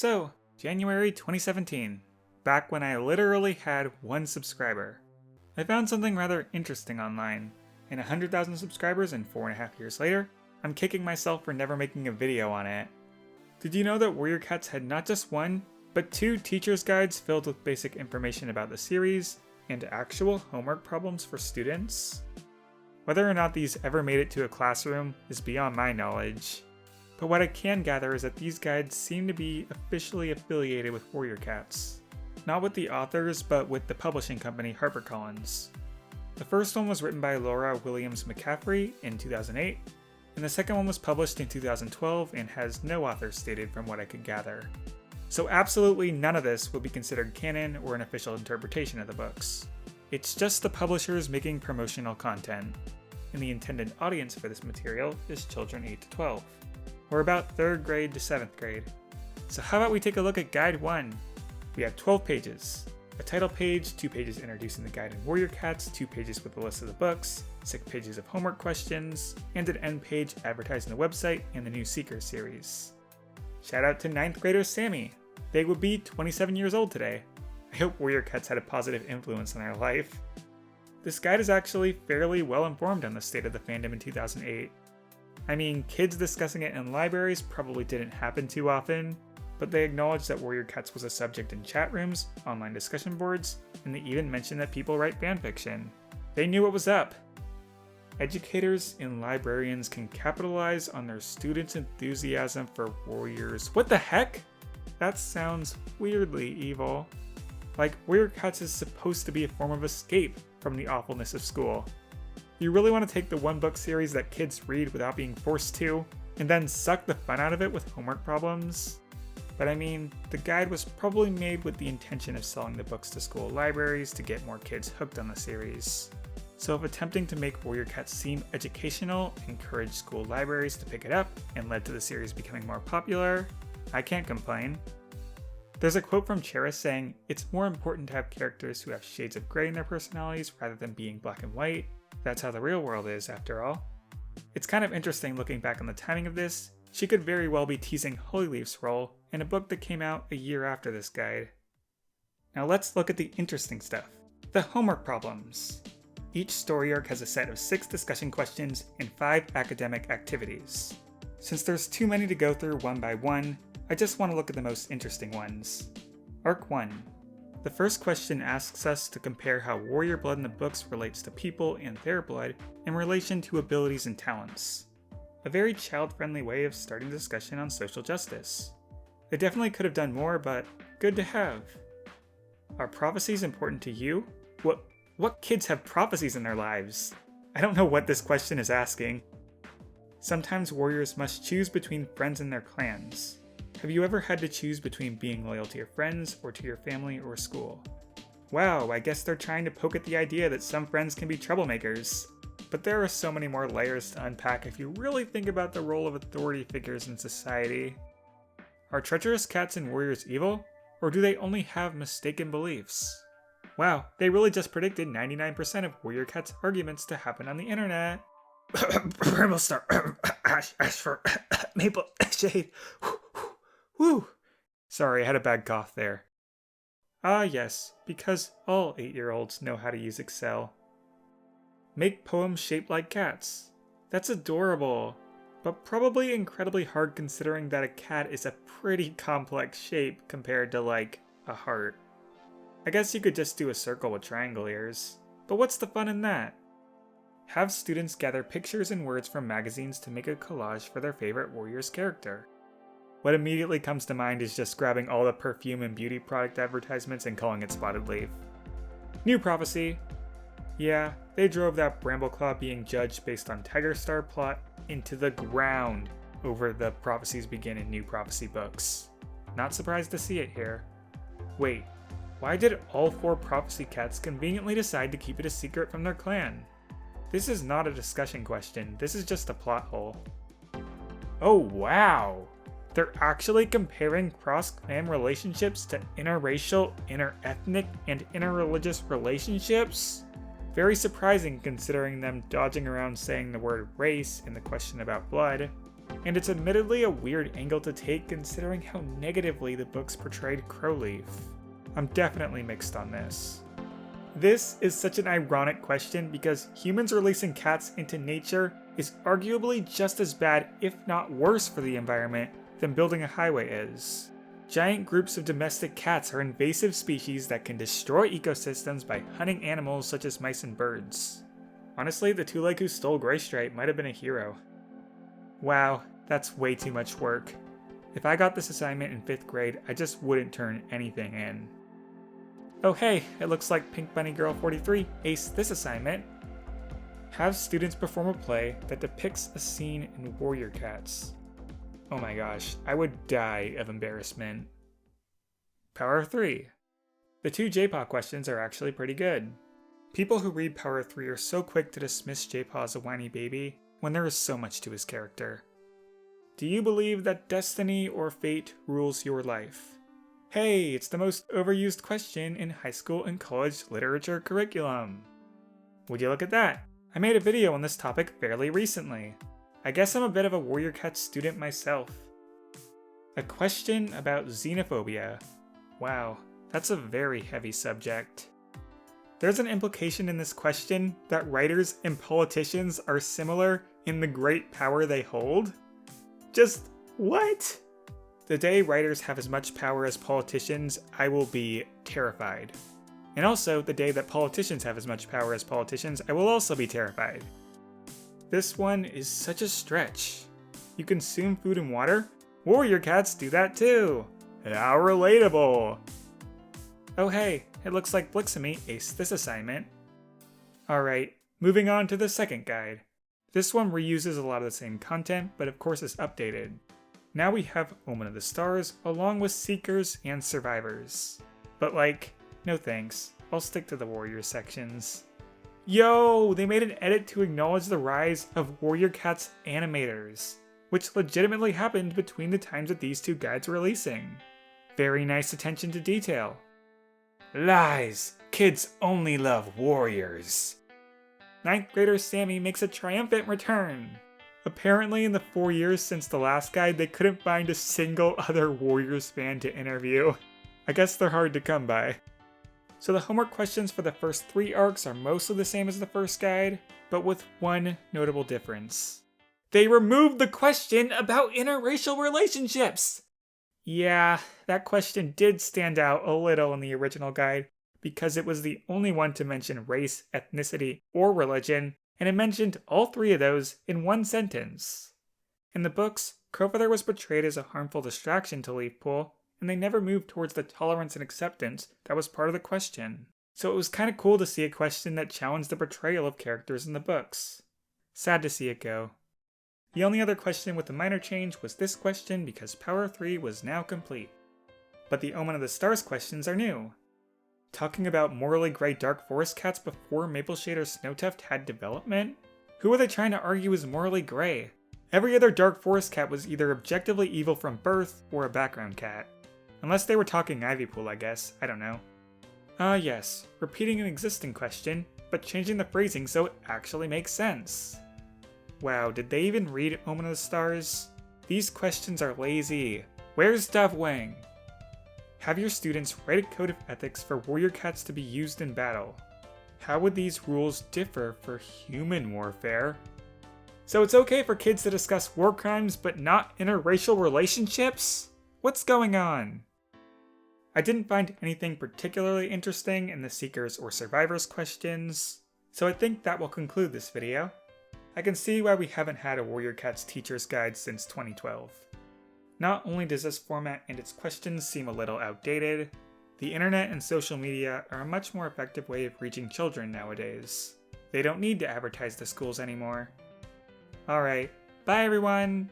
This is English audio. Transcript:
So, January 2017, back when I literally had 1 subscriber. I found something rather interesting online, and 100,000 subscribers and 4.5 years later, I'm kicking myself for never making a video on it. Did you know that Warrior Cats had not just 1, but 2 teacher's guides filled with basic information about the series, and actual homework problems for students? Whether or not these ever made it to a classroom is beyond my knowledge. But what I can gather is that these guides seem to be officially affiliated with Warrior Cats. Not with the authors, but with the publishing company HarperCollins. The first one was written by Laura Williams McCaffrey in 2008, and the second one was published in 2012 and has no author stated from what I could gather. So absolutely none of this will be considered canon or an official interpretation of the books. It's just the publishers making promotional content, and the intended audience for this material is children 8 to 12. Or about 3rd grade to 7th grade. So how about we take a look at Guide 1? We have 12 pages. A title page, 2 pages introducing the guide and Warrior Cats, 2 pages with a list of the books, 6 pages of homework questions, and an end page advertising the website and the new Seeker series. Shout out to 9th grader Sammy. They would be 27 years old today. I hope Warrior Cats had a positive influence on their life. This guide is actually fairly well informed on the state of the fandom in 2008. I mean, kids discussing it in libraries probably didn't happen too often, but they acknowledged that Warrior Cats was a subject in chat rooms, online discussion boards, and they even mentioned that people write fanfiction. They knew what was up. Educators and librarians can capitalize on their students' enthusiasm for warriors. What the heck? That sounds weirdly evil. Like, Warrior Cats is supposed to be a form of escape from the awfulness of school. You really want to take the 1-book series that kids read without being forced to, and then suck the fun out of it with homework problems? But I mean, the guide was probably made with the intention of selling the books to school libraries to get more kids hooked on the series. So if attempting to make Warrior Cats seem educational encouraged school libraries to pick it up and led to the series becoming more popular, I can't complain. There's a quote from Cheris saying, "It's more important to have characters who have shades of gray in their personalities rather than being black and white. That's how the real world is, after all." It's kind of interesting looking back on the timing of this. She could very well be teasing Holyleaf's role in a book that came out a year after this guide. Now let's look at the interesting stuff. The homework problems. Each story arc has a set of 6 discussion questions and 5 academic activities. Since there's too many to go through one by one, I just want to look at the most interesting ones. Arc 1. The first question asks us to compare how warrior blood in the books relates to people and their blood in relation to abilities and talents. A very child-friendly way of starting discussion on social justice. They definitely could have done more, but good to have. Are prophecies important to you? What kids have prophecies in their lives? I don't know what this question is asking. Sometimes warriors must choose between friends and their clans. Have you ever had to choose between being loyal to your friends or to your family or school? Wow, I guess they're trying to poke at the idea that some friends can be troublemakers. But there are so many more layers to unpack if you really think about the role of authority figures in society. Are treacherous cats and warriors evil? Or do they only have mistaken beliefs? Wow, they really just predicted 99% of Warrior Cats arguments to happen on the internet. Bramble Star, Ash for Maple Shade. Whew. Sorry, I had a bad cough there. Ah yes, because all 8-year-olds know how to use Excel. Make poems shaped like cats. That's adorable, but probably incredibly hard considering that a cat is a pretty complex shape compared to, like, a heart. I guess you could just do a circle with triangle ears, but what's the fun in that? Have students gather pictures and words from magazines to make a collage for their favorite warrior's character. What immediately comes to mind is just grabbing all the perfume and beauty product advertisements and calling it Spotted Leaf. New prophecy. Yeah, they drove that Brambleclaw being judged based on Tiger Star plot into the ground over the Prophecies Begin in New Prophecy books. Not surprised to see it here. Wait, why did all 4 prophecy cats conveniently decide to keep it a secret from their clan? This is not a discussion question, this is just a plot hole. Oh wow! They're actually comparing cross-clan relationships to interracial, interethnic, and interreligious relationships? Very surprising considering them dodging around saying the word race in the question about blood. and it's admittedly a weird angle to take considering how negatively the books portrayed Crowleaf. I'm definitely mixed on this. This is such an ironic question because humans releasing cats into nature is arguably just as bad, if not worse, for the environment than building a highway is. Giant groups of domestic cats are invasive species that can destroy ecosystems by hunting animals such as mice and birds. Honestly, the two-leg who stole Greystripe might have been a hero. Wow, that's way too much work. If I got this assignment in 5th grade, I just wouldn't turn anything in. Oh hey, it looks like Pink Bunny Girl 43 aced this assignment. Have students perform a play that depicts a scene in Warrior Cats. Oh my gosh, I would die of embarrassment. Power 3. The 2 J-Paw questions are actually pretty good. People who read Power 3 are so quick to dismiss J-Paw as a whiny baby when there is so much to his character. Do you believe that destiny or fate rules your life? Hey, it's the most overused question in high school and college literature curriculum. Would you look at that? I made a video on this topic fairly recently. I guess I'm a bit of a Warrior Cats student myself. A question about xenophobia. Wow, that's a very heavy subject. There's an implication in this question that writers and politicians are similar in the great power they hold? Just what? The day writers have as much power as politicians, I will be terrified. And also, the day that politicians have as much power as politicians, I will also be terrified. This one is such a stretch. You consume food and water? Warrior Cats do that too! How relatable! Oh hey, it looks like Blixamy aced this assignment. Alright, moving on to the second guide. This one reuses a lot of the same content, but of course is updated. Now we have Omen of the Stars, along with Seekers and Survivors. But no thanks, I'll stick to the Warrior sections. Yo, they made an edit to acknowledge the rise of Warrior Cats animators, which legitimately happened between the times that these 2 guides were releasing. Very nice attention to detail. Lies! Kids only love warriors! 9th grader Sammy makes a triumphant return. Apparently in the 4 years since the last guide, they couldn't find a single other Warriors fan to interview. I guess they're hard to come by. So the homework questions for the first 3 arcs are mostly the same as the first guide, but with one notable difference. They removed the question about interracial relationships! Yeah, that question did stand out a little in the original guide, because it was the only one to mention race, ethnicity, or religion, and it mentioned all 3 of those in one sentence. In the books, Crowfeather was portrayed as a harmful distraction to Leafpool, and they never moved towards the tolerance and acceptance that was part of the question. So it was kinda cool to see a question that challenged the portrayal of characters in the books. Sad to see it go. The only other question with a minor change was this question because Power 3 was now complete. But the Omen of the Stars questions are new. Talking about morally gray dark forest cats before Mapleshade or Snowtuft had development? Who are they trying to argue is morally gray? Every other dark forest cat was either objectively evil from birth or a background cat. Unless they were talking Ivypool, I guess. I don't know. Yes, repeating an existing question, but changing the phrasing so it actually makes sense. Wow, did they even read Omen of the Stars? These questions are lazy. Where's Dovewing? Have your students write a code of ethics for warrior cats to be used in battle. How would these rules differ for human warfare? So it's okay for kids to discuss war crimes but not interracial relationships? What's going on? I didn't find anything particularly interesting in the Seekers or Survivors questions, so I think that will conclude this video. I can see why we haven't had a Warrior Cats teacher's guide since 2012. Not only does this format and its questions seem a little outdated, the internet and social media are a much more effective way of reaching children nowadays. They don't need to advertise to schools anymore. Alright, bye everyone!